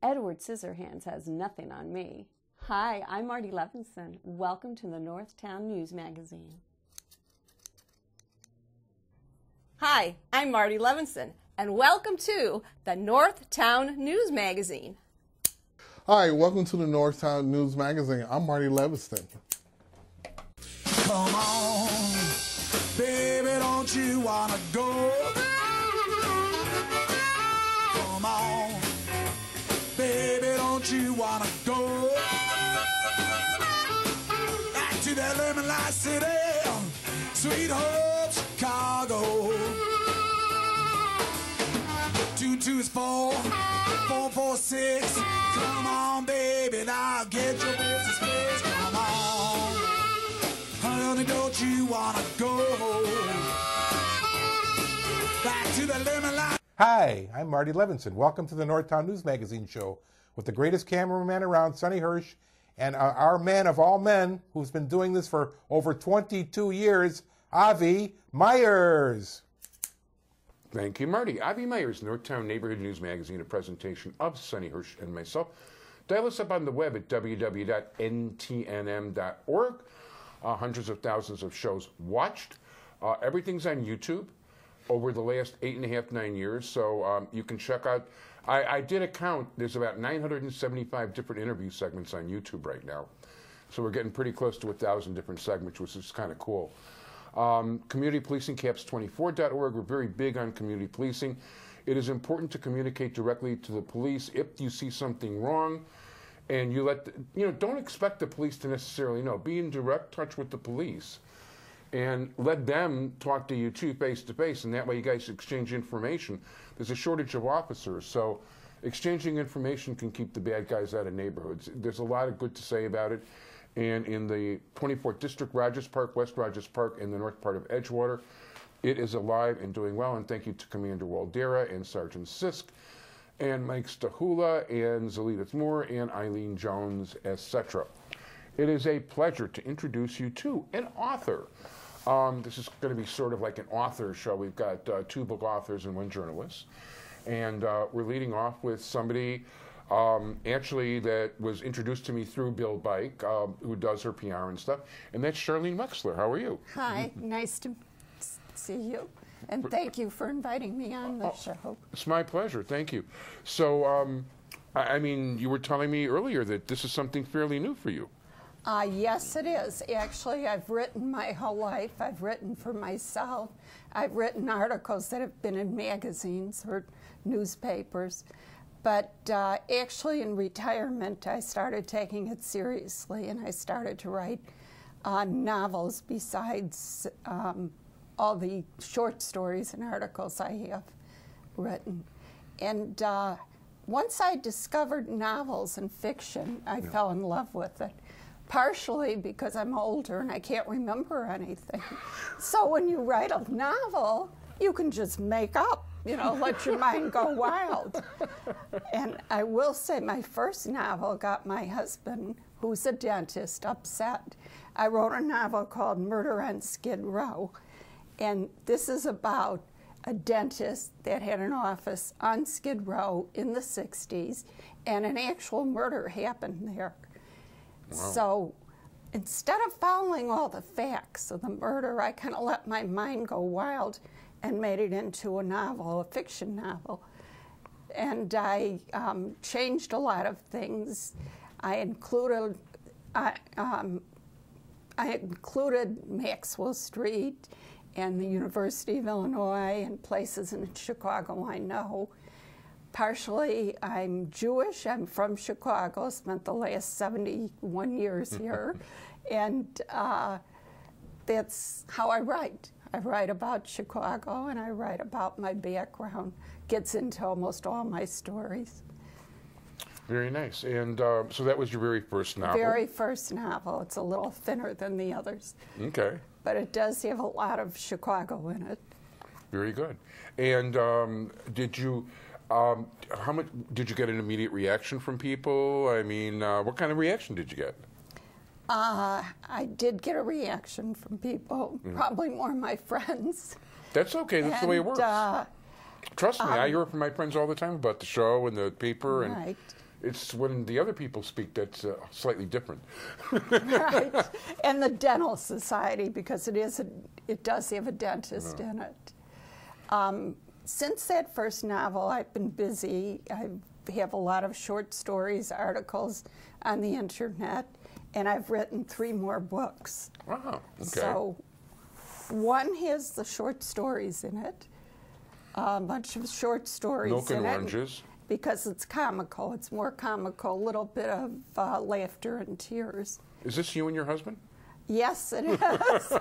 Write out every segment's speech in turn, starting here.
Edward Scissorhands has nothing on me. Hi, I'm Marty Levenstein. Welcome to the Northtown News Magazine. Hi, I'm Marty Levenstein, and welcome to the Northtown News Magazine. Hi, welcome to the Northtown News Magazine. I'm Marty Levenstein. Come on, baby, don't you wanna go? Come on, baby, don't you wanna go? Back to that lemon light city, sweet home Chicago. 224 446. Come on, baby, now get your business fixed. Come on, honey, don't you wanna go back to the lemon line? Hi, I'm Marty Levenstein. Welcome to the Northtown News Magazine show with the greatest cameraman around, Sonny Hirsch, and our man of all men who's been doing this for over 22 years, Avi Myers. Thank you, Marty. Avi Myers, Northtown Neighborhood News Magazine, a presentation of Sonny Hirsch and myself. Dial us up on the web at www.ntnm.org. Hundreds of thousands of shows watched. Everything's on YouTube over the last 8.5, 9 years, so you can check out. I did a count. There's about 975 different interview segments on YouTube right now. So we're getting pretty close to 1,000 different segments, which is kind of cool. Community Policing, caps24.org. We're very big on community policing. It is important to communicate directly to the police if you see something wrong, and you don't expect the police to necessarily know. Be in direct touch with the police and let them talk to you too, face to face, and that way you guys exchange information. There's a shortage of officers, so exchanging information can keep the bad guys out of neighborhoods. There's a lot of good to say about it. And in the 24th District, Rogers Park, West Rogers Park, and the north part of Edgewater, it is alive and doing well. And thank you to Commander Waldera and Sergeant Sisk and Mike Stahula and Zelita Moore and Eileen Jones, etc. It is a pleasure to introduce you to an author. This is going to be sort of like an author show. We've got 2 book authors and 1 journalist. And we're leading off with somebody actually that was introduced to me through Bill Bike, who does her PR and stuff, and that's Charlene Wexler. How are you? Hi, nice to see you, and thank you for inviting me on the show. It's my pleasure, thank you. So, I mean, you were telling me earlier that this is something fairly new for you. Yes, it is. Actually, I've written my whole life. I've written for myself. I've written articles that have been in magazines or newspapers. But actually, in retirement, I started taking it seriously, and I started to write novels besides all the short stories and articles I have written. And once I discovered novels and fiction, I fell in love with it, partially because I'm older and I can't remember anything. So when you write a novel, you can just make up. Let your mind go wild. And I will say my first novel got my husband, who's a dentist, upset. I wrote a novel called Murder on Skid Row. And this is about a dentist that had an office on Skid Row in the 60s, and an actual murder happened there. Wow. So instead of following all the facts of the murder, I kind of let my mind go wild and made it into a novel, a fiction novel. And I changed a lot of things. I included Maxwell Street and the University of Illinois and places in Chicago I know. Partially, I'm Jewish. I'm from Chicago, spent the last 71 years here. And that's how I write. I write about Chicago, and I write about my background. Gets into almost all my stories. Very nice. And so that was your very first novel? Very first novel. It's a little thinner than the others. Okay. But it does have a lot of Chicago in it. Very good. And did you, how much, did you get an immediate reaction from people? I mean, what kind of reaction did you get? I did get a reaction from people, probably more my friends. That's okay. That's the way it works. Trust me, I hear from my friends all the time about the show and the paper, and It's when the other people speak that's slightly different. Right. And the Dental Society, because it does have a dentist in it. Since that first novel, I've been busy. I have a lot of short stories, articles on the internet, and I've written 3 more books. Wow, okay. So one has the short stories in it, a bunch of short stories Milk in and it. Oranges. Because it's comical. It's more comical, a little bit of laughter and tears. Is this you and your husband? Yes, it is.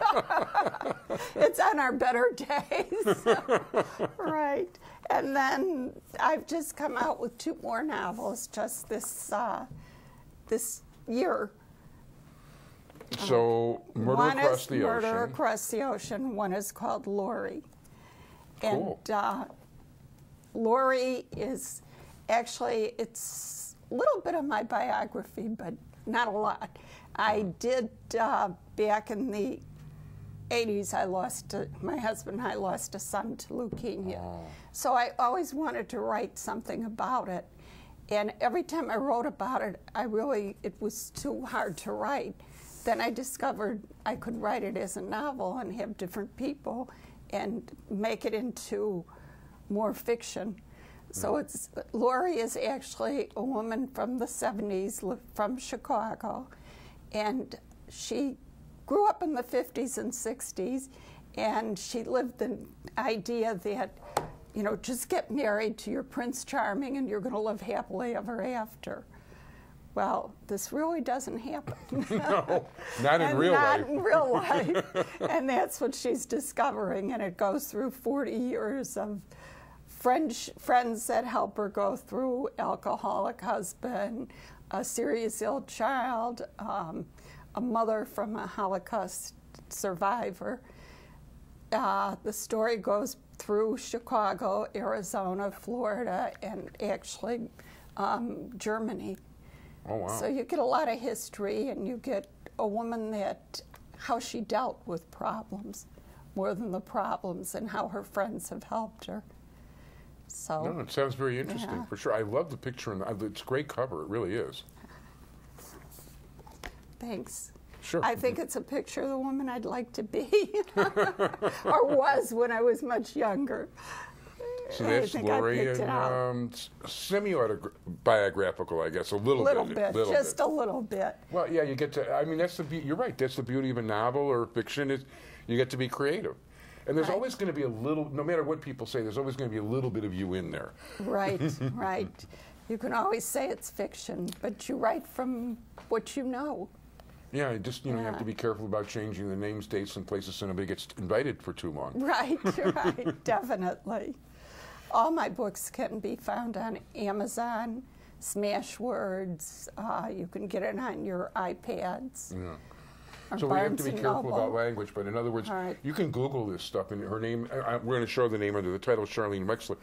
It's on our better days. Right. And then I've just come out with 2 more novels just this year. So, Murder One Across is the Murder Ocean. Across the Ocean. One is called Lori. Cool. And Lori is actually, it's a little bit of my biography, but not a lot. I did, back in the 80s, my husband and I lost a son to leukemia. So I always wanted to write something about it. And every time I wrote about it, it was too hard to write. Then I discovered I could write it as a novel and have different people and make it into more fiction. So Lori is actually a woman from the 70s, from Chicago, and she grew up in the 50s and 60s, and she lived the idea that, you know, just get married to your Prince Charming and you're going to live happily ever after. Well, this really doesn't happen. No, not in real life. Not in real life. And that's what she's discovering, and it goes through 40 years of friends that help her go through, alcoholic husband, a serious ill child, a mother from a Holocaust survivor. The story goes through Chicago, Arizona, Florida, and actually Germany. Oh, wow. So you get a lot of history, and you get a woman how she dealt with problems more than the problems, and how her friends have helped her. So, No, it sounds very interesting, yeah. for sure. I love the picture, and it's a great cover. It really is. Thanks. Sure. I think it's a picture of the woman I'd like to be, or was when I was much younger. So I that's think I Lori, picked it out. and semi-biographical, I guess, a little bit. Just a little bit. Well, yeah, you get to. I mean, you're right. That's the beauty of a novel or fiction is you get to be creative, and there's Right. always going to be a little. No matter what people say, there's always going to be a little bit of you in there. Right, right. You can always say it's fiction, but you write from what you know. Yeah, you just you have Yeah. to be careful about changing the names, dates, and places so nobody gets invited for too long. Right, right, definitely. All my books can be found on Amazon, Smashwords. You can get it on your iPads. Yeah. or So we have to Barnes be and careful Noble. about language, but in other words, All right. you can Google this stuff, and her name. We're going to show the name under the title, Charlene Wexler.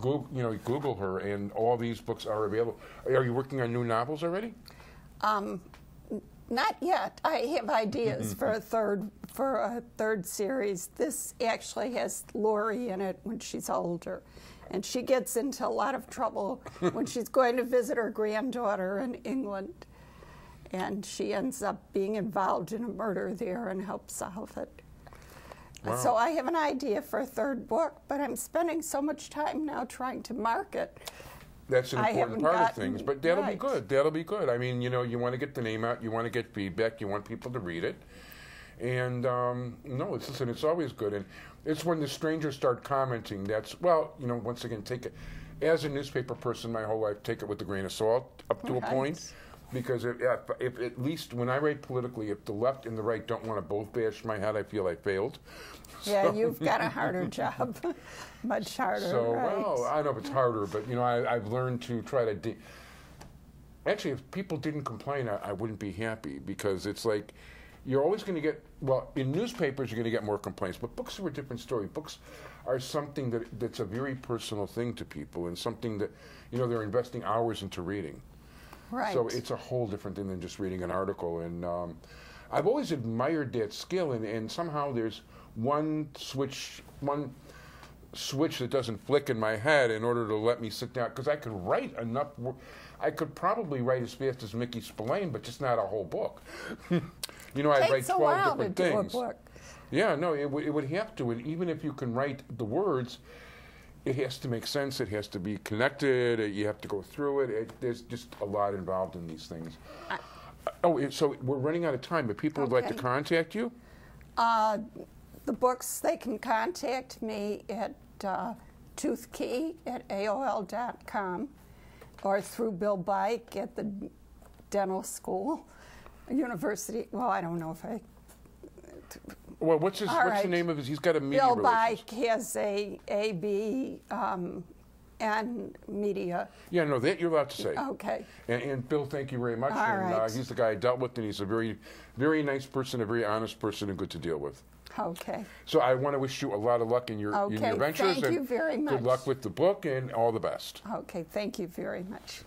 Google her, and all these books are available. Are you working on new novels already? Not yet. I have ideas for a third series. This actually has Lori in it when she's older, and she gets into a lot of trouble when she's going to visit her granddaughter in England, and she ends up being involved in a murder there and helps solve it. Wow. So I have an idea for a third book, but I'm spending so much time now trying to market. That's an I important haven't part of things, gotten- but that'll be right. good. That'll be good. I mean, you want to get the name out, you want to get feedback, you want people to read it, and no, it's always good. And it's when the strangers start commenting. Once again, take it as a newspaper person my whole life. Take it with a grain of salt up to a Right. point, because if at least when I write politically, if the left and the right don't want to both bash my head, I feel I failed. Yeah, you've got a harder job, much harder. So, right. well, I know it's harder, but I've learned to try to. Actually, if people didn't complain, I wouldn't be happy, because it's like you're always going to get. Well, in newspapers, you're going to get more complaints, but books are a different story. Books are something that's a very personal thing to people, and something that they're investing hours into reading. Right. So it's a whole different thing than just reading an article. And I've always admired that skill, and somehow there's one switch that doesn't flick in my head in order to let me sit down, because I could write enough. I could probably write as fast as Mickey Spillane, but just not a whole book. You know, I'd write 12 different things. Yeah, no, it would have to. And even if you can write the words, it has to make sense. It has to be connected. You have to go through it. There's just a lot involved in these things. So we're running out of time, but people would like to contact you? The books, they can contact me at toothkey@aol.com or through Bill Bike at the dental school, university. Well, I don't know if I... Well, what's the name of his? He's got a media Bill relations. Bike has a AB and media. Yeah, no, that you're allowed to say. Okay. And Bill, thank you very much. All and right. He's the guy I dealt with, and he's a very, very nice person, a very honest person, and good to deal with. Okay. So I want to wish you a lot of luck in your ventures. Thank you very much. Good luck with the book, and all the best. Okay, thank you very much.